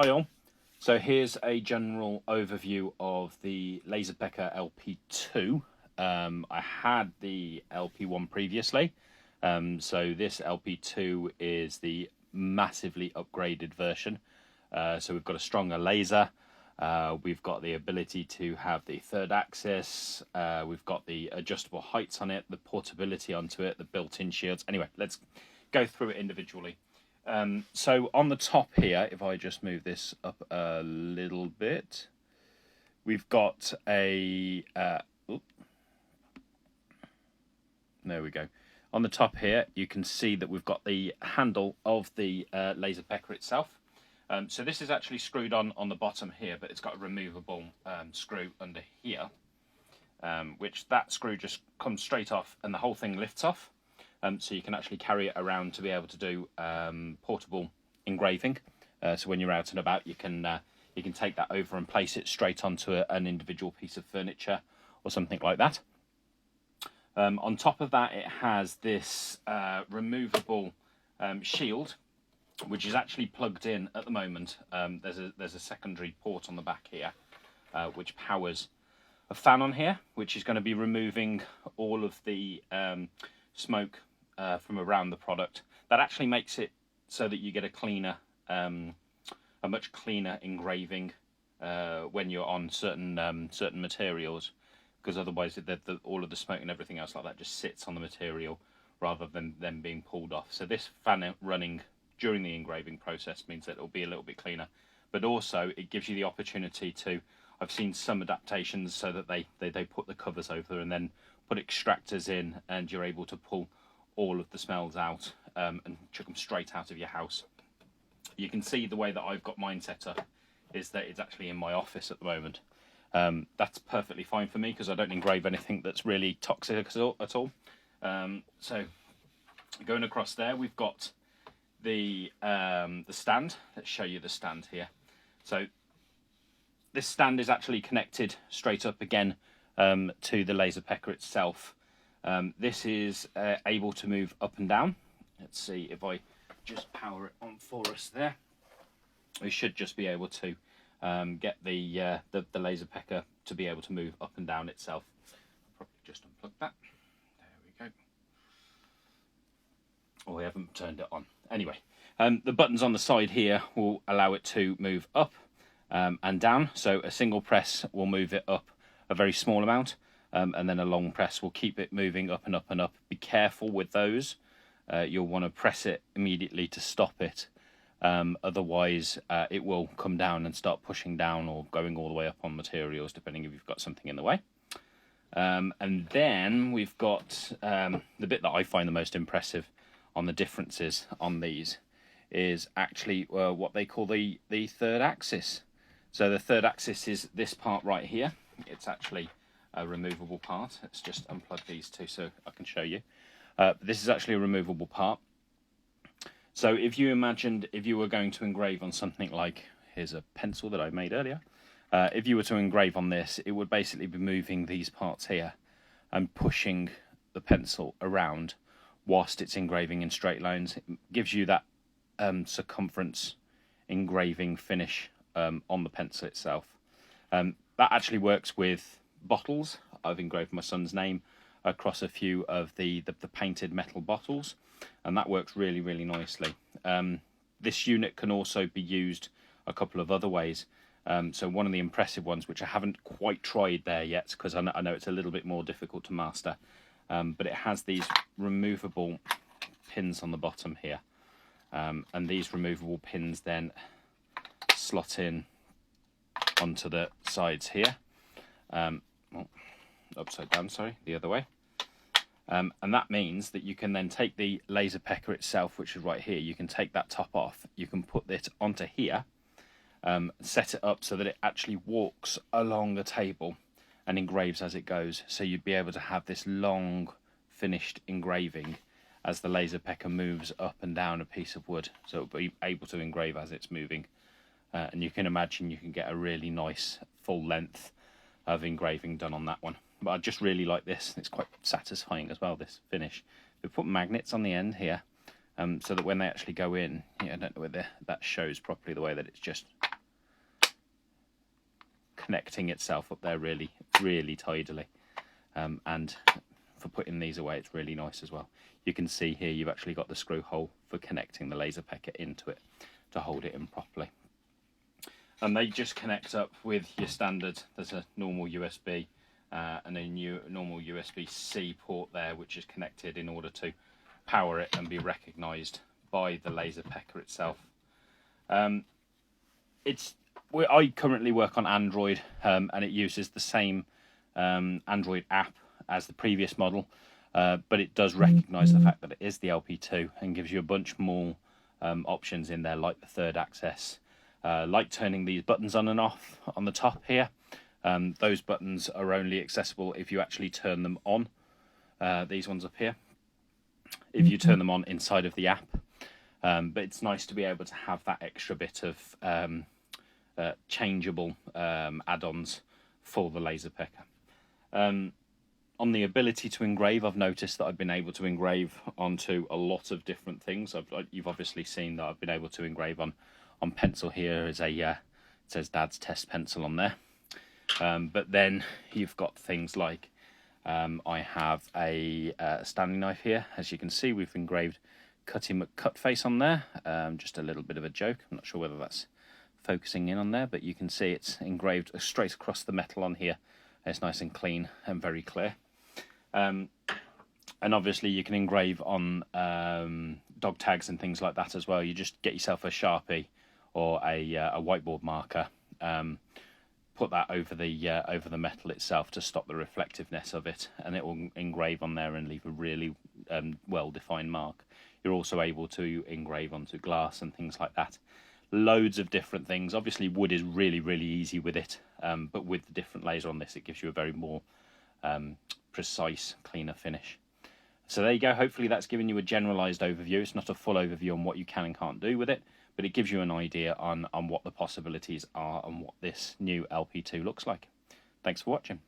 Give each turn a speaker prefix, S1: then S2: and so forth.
S1: Hi all. So here's a general overview of the Laserpecker LP2. I had the LP1 previously, so this LP2 is the massively upgraded version. So we've got a stronger laser, we've got the ability to have the third axis, we've got the adjustable heights on it, the portability onto it, the built-in shields. Anyway, let's go through it individually. So on the top here, if I just move this up a little bit, we've got a, there we go. On the top here, you can see that we've got the handle of the Laserpecker itself. So this is actually screwed on the bottom here, but it's got a removable screw under here, which that screw just comes straight off and the whole thing lifts off. So you can actually carry it around to be able to do portable engraving. So when you're out and about, you can take that over and place it straight onto an individual piece of furniture or something like that. On top of that, it has this removable shield, which is actually plugged in at the moment. There's a secondary port on the back here, which powers a fan on here, which is going to be removing all of the smoke from around the product. That actually makes it so that you get a much cleaner engraving when you're on certain materials, because otherwise all of the smoke and everything else like that just sits on the material rather than them being pulled off. So this fan running during the engraving process means that it'll be a little bit cleaner, but also it gives you the opportunity to, I've seen some adaptations so that they put the covers over and then put extractors in, and you're able to pull all of the smells out and chuck them straight out of your house. You can see the way that I've got mine set up is that it's actually in my office at the moment. That's perfectly fine for me because I don't engrave anything that's really toxic at all. So going across there, we've got the stand. Let's show you the stand here. So this stand is actually connected straight up again to the Laserpecker itself. This is able to move up and down. Let's see if I just power it on for us there. We should just be able to get the Laserpecker to be able to move up and down itself. I'll probably just unplug that. There we go. Oh, we haven't turned it on. Anyway, the buttons on the side here will allow it to move up and down. So a single press will move it up a very small amount, and then a long press will keep it moving up and up and up. Be careful with those. You'll want to press it immediately to stop it. Otherwise, it will come down and start pushing down or going all the way up on materials, depending if you've got something in the way. And then we've got the bit that I find the most impressive on the differences on these is actually what they call the third axis. So the third axis is this part right here. It's actually a removable part. Let's just unplug these two so I can show you. This is actually a removable part. So if you imagined if you were going to engrave on something like, here's a pencil that I made earlier. If you were to engrave on this, it would basically be moving these parts here and pushing the pencil around whilst it's engraving in straight lines. It gives you that circumference engraving finish on the pencil itself. That actually works with bottles. I've engraved my son's name across a few of the painted metal bottles, and that works really, really nicely. This unit can also be used a couple of other ways. So one of the impressive ones, which I haven't quite tried there yet because I know it's a little bit more difficult to master, but it has these removable pins on the bottom here, and these removable pins then slot in onto the sides here. Upside down, sorry, the other way. And that means that you can then take the Laserpecker itself, which is right here, you can take that top off, you can put it onto here, set it up so that it actually walks along the table and engraves as it goes. So you'd be able to have this long finished engraving as the Laserpecker moves up and down a piece of wood. So it'll be able to engrave as it's moving. And you can imagine you can get a really nice full length of engraving done on that one. But I just really like this. It's quite satisfying as well, this finish. We put magnets on the end here, so that when they actually go in, I don't know whether that shows properly, the way that it's just connecting itself up there really tidily, and for putting these away it's really nice as well. You can see here you've actually got the screw hole for connecting the Laserpecker into it to hold it in properly. And they just connect up with your standard. There's a normal USB and a normal USB-C port there, which is connected in order to power it and be recognised by the Laserpecker itself. I currently work on Android, and it uses the same Android app as the previous model, but it does recognise the fact that it is the LP2 and gives you a bunch more options in there, like the third access, like turning these buttons on and off on the top here. Those buttons are only accessible if you actually turn them on, these ones up here, if you turn them on inside of the app. But it's nice to be able to have that extra bit of changeable add-ons for the Laserpecker. On the ability to engrave, I've noticed that I've been able to engrave onto a lot of different things. You've obviously seen that I've been able to engrave on pencil. Here is a it says Dad's test pencil on there. But then you've got things like I have a Stanley knife here. As you can see, we've engraved Cutty McCutface on there. Just a little bit of a joke. I'm not sure whether that's focusing in on there, but you can see it's engraved straight across the metal on here. It's nice and clean and very clear. And obviously you can engrave on dog tags and things like that as well. You just get yourself a Sharpie or a whiteboard marker, put that over the metal itself to stop the reflectiveness of it, and it will engrave on there and leave a really well-defined mark. You're also able to engrave onto glass and things like that. Loads of different things. Obviously wood is really easy with it, but with the different laser on this, it gives you a very more precise, cleaner finish. So there you go. Hopefully that's given you a generalized overview. It's not a full overview on what you can and can't do with it, but it gives you an idea on what the possibilities are and what this new LP2 looks like. Thanks for watching.